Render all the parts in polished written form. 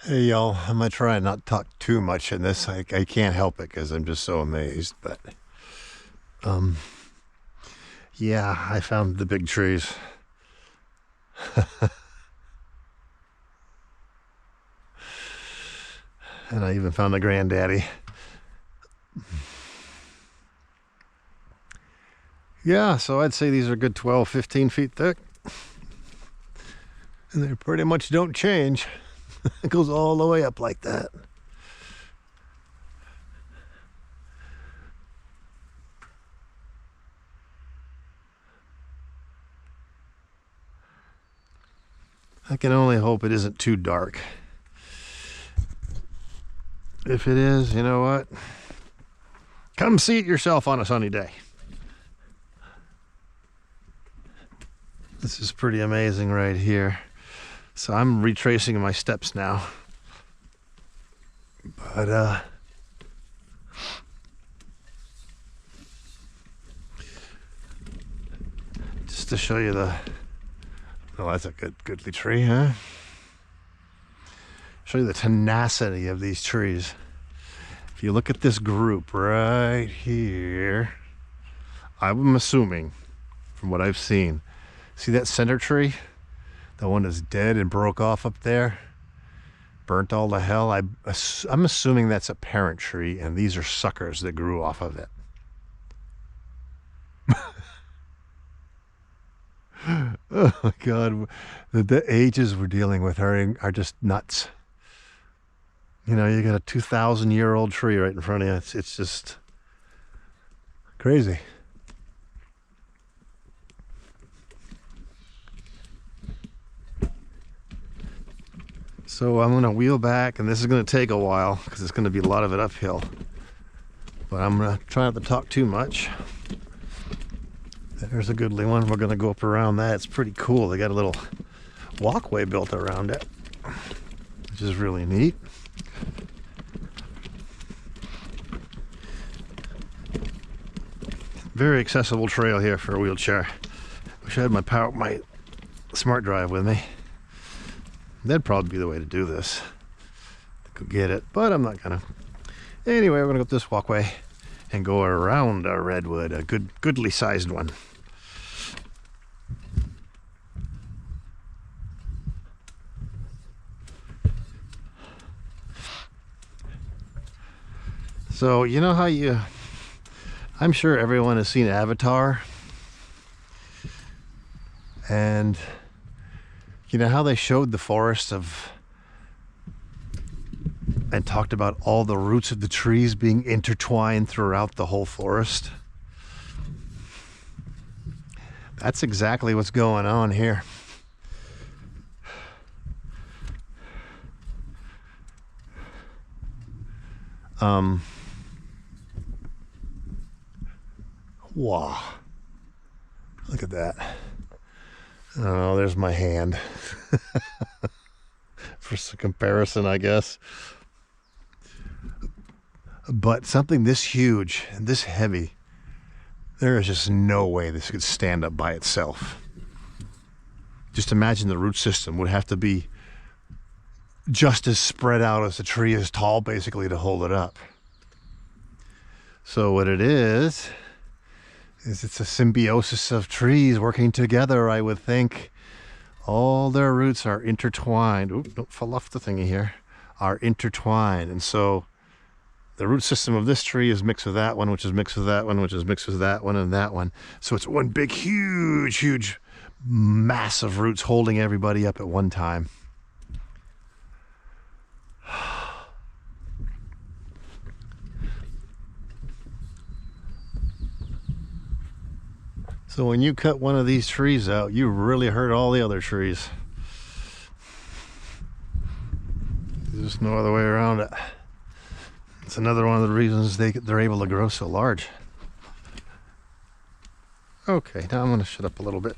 Hey y'all, I'm gonna try and not talk too much in this. I can't help it because I'm just so amazed. But um, yeah, I found the big trees. And I even found the granddaddy. Yeah, so I'd say these are good 12, 15 feet thick. And they pretty much don't change. It goes all the way up like that. I can only hope it isn't too dark. If it is, you know what? Come see it yourself on a sunny day. This is pretty amazing right here. So I'm retracing my steps now. But just to show you the, oh, that's a goodly tree, huh? Show you the tenacity of these trees. If you look at this group right here, I'm assuming from what I've seen, see that center tree? The one that's dead and broke off up there, burnt all to hell. I'm assuming that's a parent tree, and these are suckers that grew off of it. Oh my God, the ages we're dealing with are just nuts. You know, you got a 2,000-year-old tree right in front of you. It's just crazy. So I'm going to wheel back, and this is going to take a while because it's going to be a lot of it uphill. But I'm going to try not to talk too much. There's a goodly one. We're going to go up around that. It's pretty cool. They got a little walkway built around it, which is really neat. Very accessible trail here for a wheelchair. Wish I had my smart drive with me. That'd probably be the way to do this. Go get it, but I'm not gonna. Anyway, we're gonna go up this walkway and go around a redwood, a goodly sized one. So you know how I'm sure everyone has seen Avatar, and you know how they showed the forest and talked about all the roots of the trees being intertwined throughout the whole forest? That's exactly what's going on here. Wow. Look at that. Oh, there's my hand. For some comparison, I guess. But something this huge and this heavy, there is just no way this could stand up by itself. Just imagine the root system would have to be just as spread out as the tree is tall, basically, to hold it up. So what it is it's a symbiosis of trees working together, I would think. All their roots are intertwined. Oop, don't fall off the thingy here. Are intertwined. And so the root system of this tree is mixed with that one, which is mixed with that one, which is mixed with that one and that one. So it's one big, huge mass of roots holding everybody up at one time. So when you cut one of these trees out, you really hurt all the other trees. There's just no other way around it. It's another one of the reasons they're able to grow so large. Okay, now I'm going to shut up a little bit.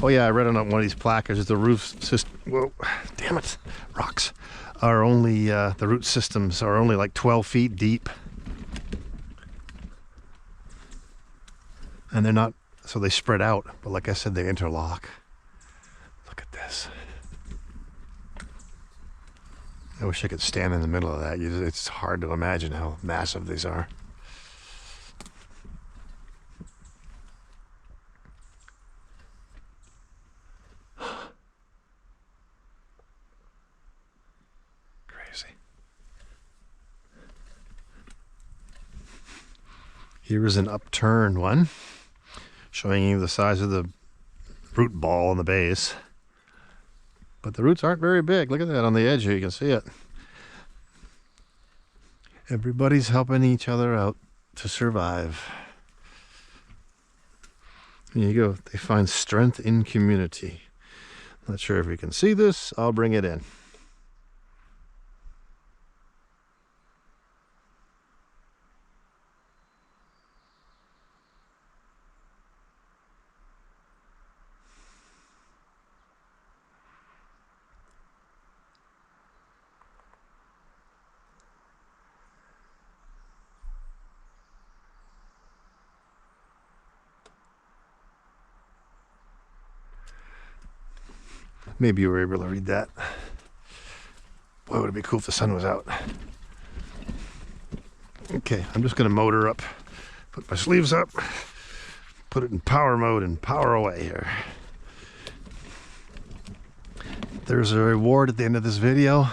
Oh yeah, I read on one of these placards, the roof system, whoa, damn it, rocks, are only, the root systems are only like 12 feet deep. And they're not, so they spread out, but like I said, they interlock. Look at this. I wish I could stand in the middle of that. It's hard to imagine how massive these are. Crazy. Here is an upturned one, showing you the size of the root ball in the base. But the roots aren't very big. Look at that on the edge here, you can see it. Everybody's helping each other out to survive. There you go. They find strength in community. Not sure if you can see this. I'll bring it in. Maybe you were able to read that. Boy, would it be cool if the sun was out. Okay, I'm just going to motor up, put my sleeves up, put it in power mode and power away here. There's a reward at the end of this video.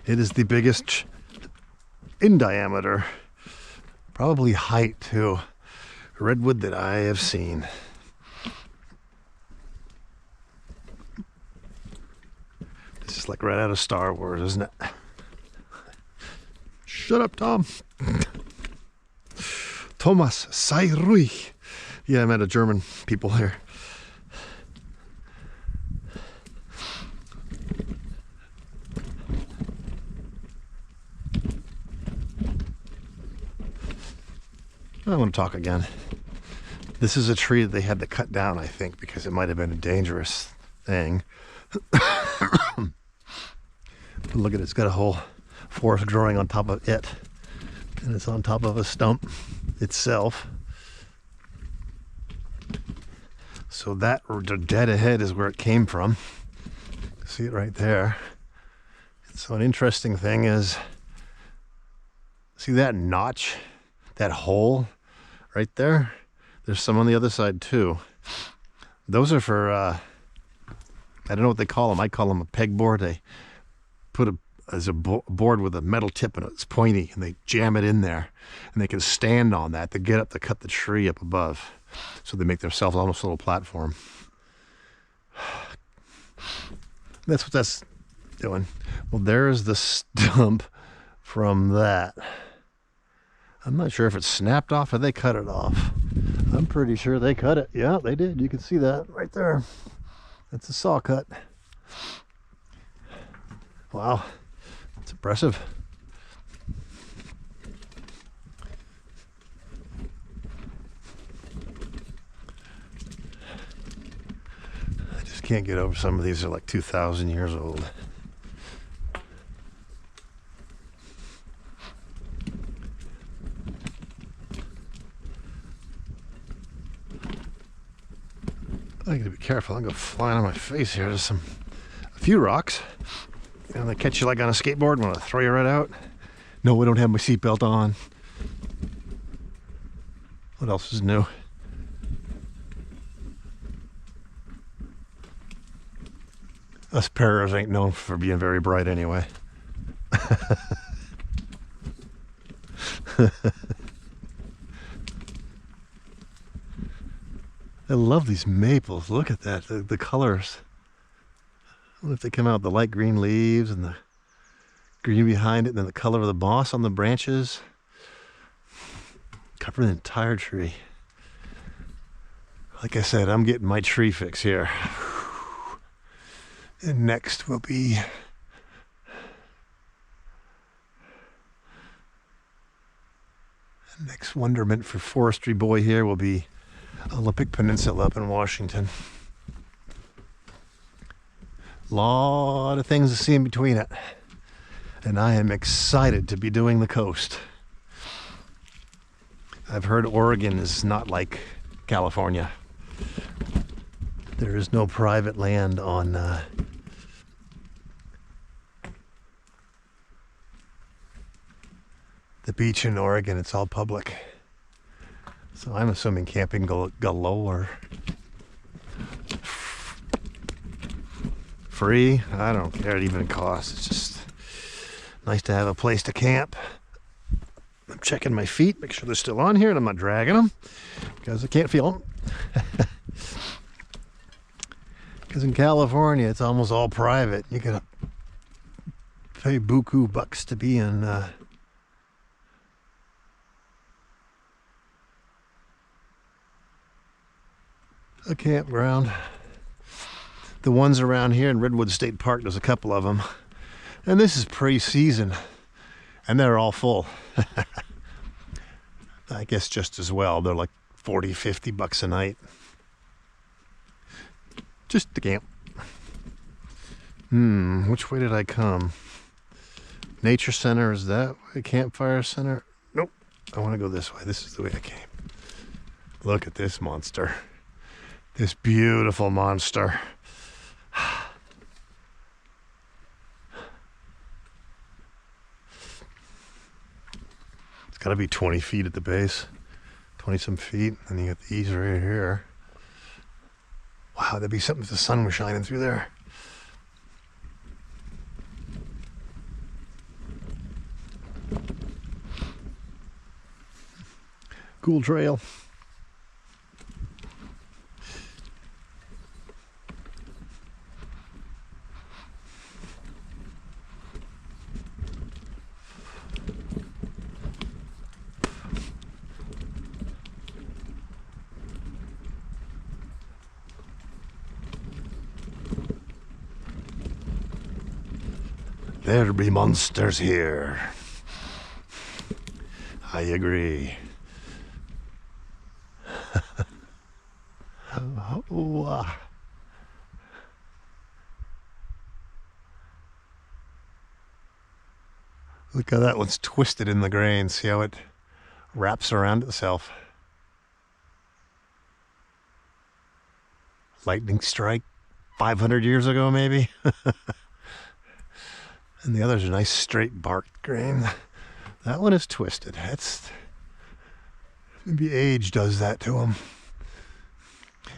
It is the biggest in diameter, probably height too, redwood that I have seen. This is like right out of Star Wars, isn't it? Shut up, Tom. Thomas, sei ruhig. Yeah, I met a German people here. I want to talk again. This is a tree that they had to cut down, I think, because it might have been a dangerous thing. But look at it, it's got a whole forest growing on top of it. And it's on top of a stump itself. So that dead ahead is where it came from. See it right there. So an interesting thing is, see that notch, that hole right there? There's some on the other side too. Those are for, I don't know what they call them. I call them a pegboard. They put a board with a metal tip and it's pointy, and they jam it in there, and they can stand on that to get up to cut the tree up above. So they make themselves almost a little platform. That's what that's doing. Well, there's the stump from that. I'm not sure if it snapped off or they cut it off. I'm pretty sure they cut it. Yeah, they did. You can see that right there. That's a saw cut. Wow, that's impressive. I just can't get over some of these are like 2,000 years old. I gotta be careful. I'm gonna fly on my face here. There's a few rocks. And they catch you like on a skateboard and want to throw you right out. No, we don't have my seatbelt on. What else is new? Us parrots ain't known for being very bright anyway. I love these maples. Look at that, the colors. I wonder if they come out, the light green leaves and the green behind it, and then the color of the moss on the branches. Cover the entire tree. Like I said, I'm getting my tree fix here. And next will be the next wonderment for forestry boy here will be Olympic Peninsula up in Washington. Lot of things to see in between it, and I am excited to be doing the coast. I've heard Oregon is not like California. There is no private land on The beach in Oregon, it's all public. So I'm assuming camping galore. Free? I don't care what it even costs. It's just nice to have a place to camp. I'm checking my feet, make sure they're still on here and I'm not dragging them because I can't feel them. Because in California, it's almost all private. You gotta pay buku bucks to be in a campground. The ones around here in Redwood State Park, there's a couple of them. And this is pre-season. And they're all full. I guess just as well. They're like 40, 50 bucks a night. Just to camp. Which way did I come? Nature Center, is that way? Campfire Center? Nope. I want to go this way. This is the way I came. Look at this monster. This beautiful monster. It's got to be 20 feet at the base. 20 some feet. And you got these right here. Wow, that'd be something if the sun was shining through there. Cool trail. There be monsters here. I agree. Look how that one's twisted in the grain. See how it wraps around itself. Lightning strike 500 years ago, maybe. And the other's a nice straight barked grain. That one is twisted. That's maybe age does that to them.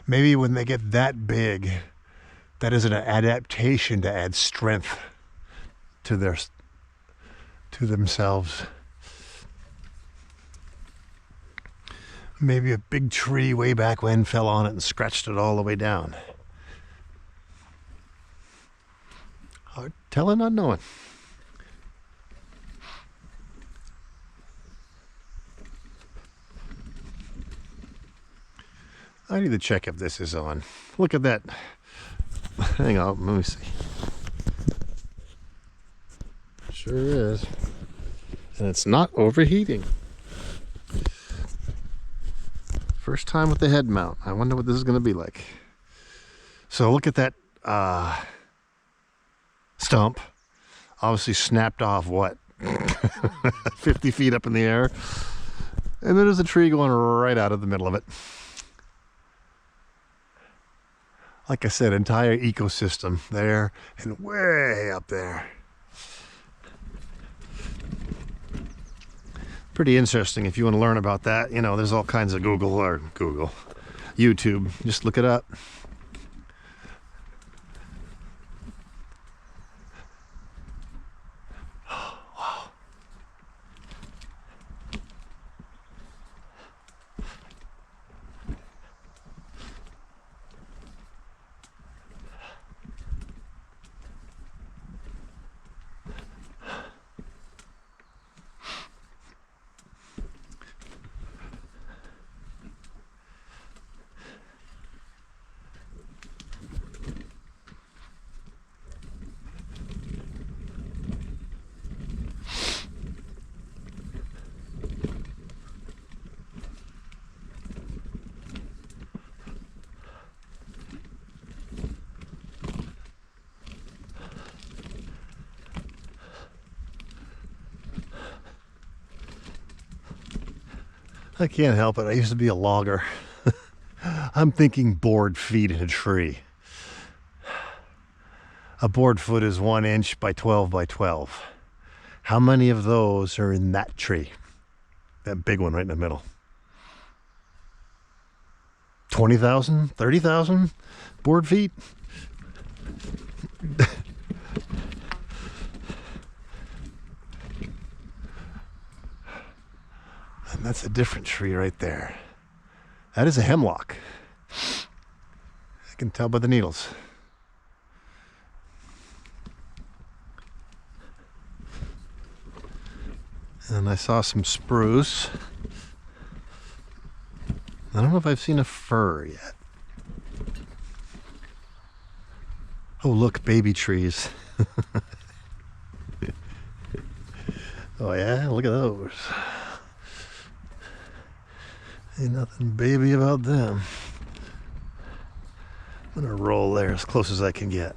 Maybe when they get that big, that is an adaptation to add strength to themselves. Maybe a big tree way back when fell on it and scratched it all the way down. Hard telling, not knowing. I need to check if this is on. Look at that. Hang on, let me see. Sure is. And it's not overheating. First time with the head mount. I wonder what this is going to be like. So look at that stump. Obviously snapped off what? 50 feet up in the air. And then there's a tree going right out of the middle of it. Like I said, entire ecosystem there and way up there. Pretty interesting if you want to learn about that. You know, there's all kinds of YouTube. Just look it up. I can't help it. I used to be a logger. I'm thinking board feet in a tree. A board foot is 1 inch by 12 by 12. How many of those are in that tree? That big one right in the middle. 20,000, 30,000 board feet. And that's a different tree right there. That is a hemlock. I can tell by the needles. And I saw some spruce. I don't know if I've seen a fir yet. Oh, look, baby trees. Oh yeah, look at those. Ain't nothing baby about them. I'm gonna roll there as close as I can get.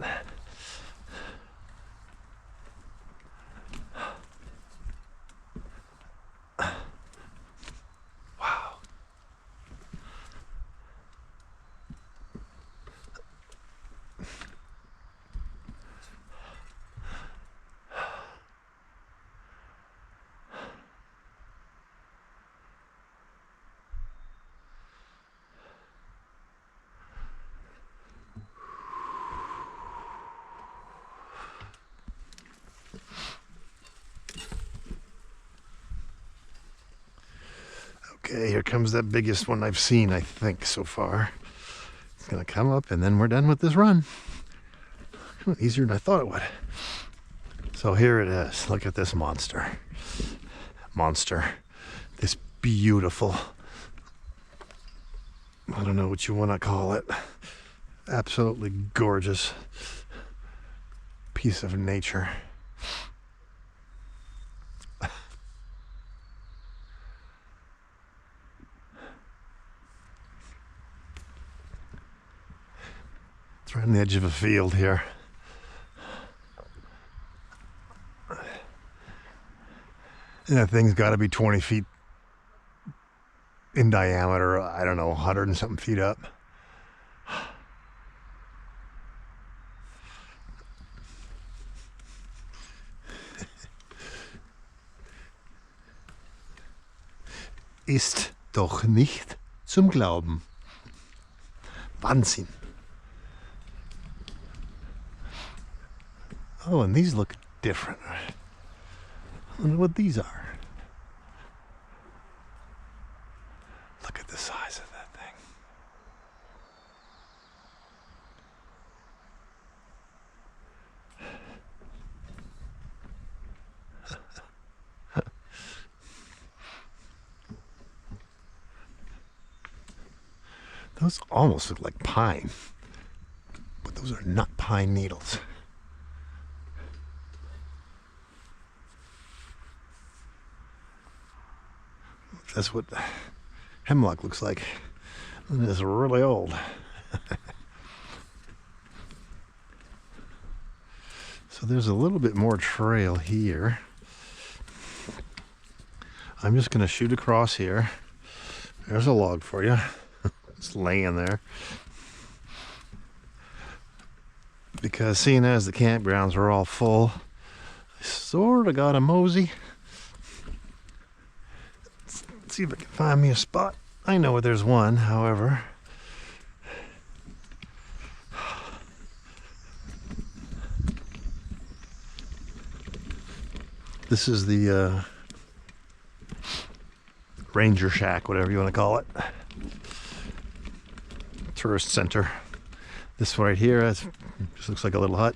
Wow. Okay, here comes that biggest one I've seen, I think, so far. It's gonna come up and then we're done with this run. Easier than I thought it would. So here it is. Look at this monster. This beautiful, I don't know what you want to call it, absolutely gorgeous piece of nature. It's right on the edge of a field here. And that thing's got to be 20 feet in diameter. I don't know, 100 and something feet up. Ist doch nicht zum Glauben. Wahnsinn. Oh, and these look different. I wonder what these are. Look at the size of that thing. Those almost look like pine, but those are not pine needles. That's what hemlock looks like. And it's really old. So there's a little bit more trail here. I'm just gonna shoot across here. There's a log for you. It's laying there. Because seeing as the campgrounds are all full, I sort of got a mosey. See if I can find me a spot. I know where there's one, however. This is the Ranger Shack, whatever you want to call it. Tourist center. This right here just looks like a little hut.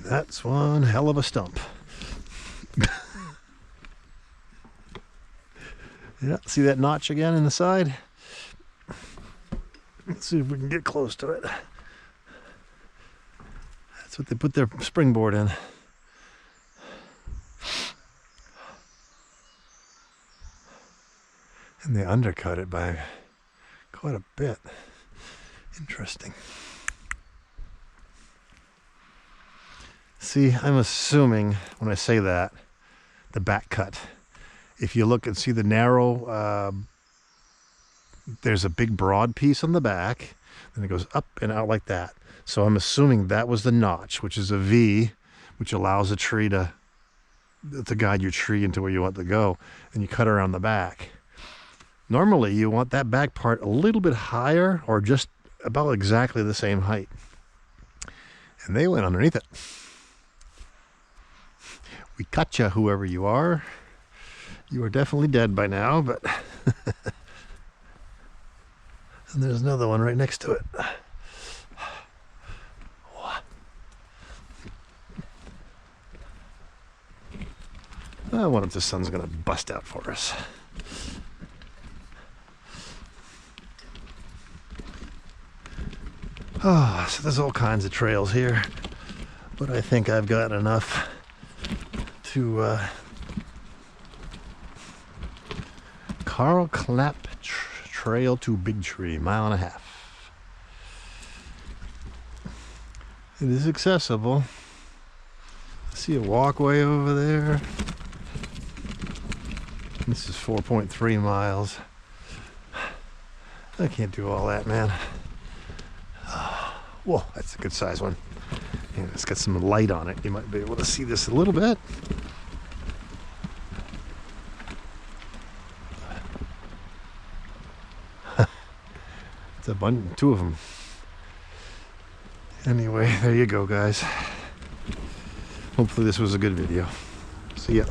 That's one hell of a stump. Yeah, see that notch again in the side? Let's see if we can get close to it. That's what they put their springboard in. And they undercut it by quite a bit. Interesting. See, I'm assuming when I say that, the back cut. If you look and see the narrow, there's a big broad piece on the back, and it goes up and out like that. So I'm assuming that was the notch, which is a V, which allows the tree to guide your tree into where you want to go, and you cut around the back. Normally, you want that back part a little bit higher or just about exactly the same height. And they went underneath it. We gotcha, whoever you are. You are definitely dead by now, but... And there's another one right next to it. I wonder if the sun's going to bust out for us. Oh, so there's all kinds of trails here, but I think I've got enough to Carl Clapp Trail to Big Tree, 1.5 miles. It is accessible. I see a walkway over there. This is 4.3 miles. I can't do all that, man. Whoa, that's a good size one. And it's got some light on it. You might be able to see this a little bit. It's a bunch, 2 of them. Anyway, there you go, guys. Hopefully this was a good video. See ya.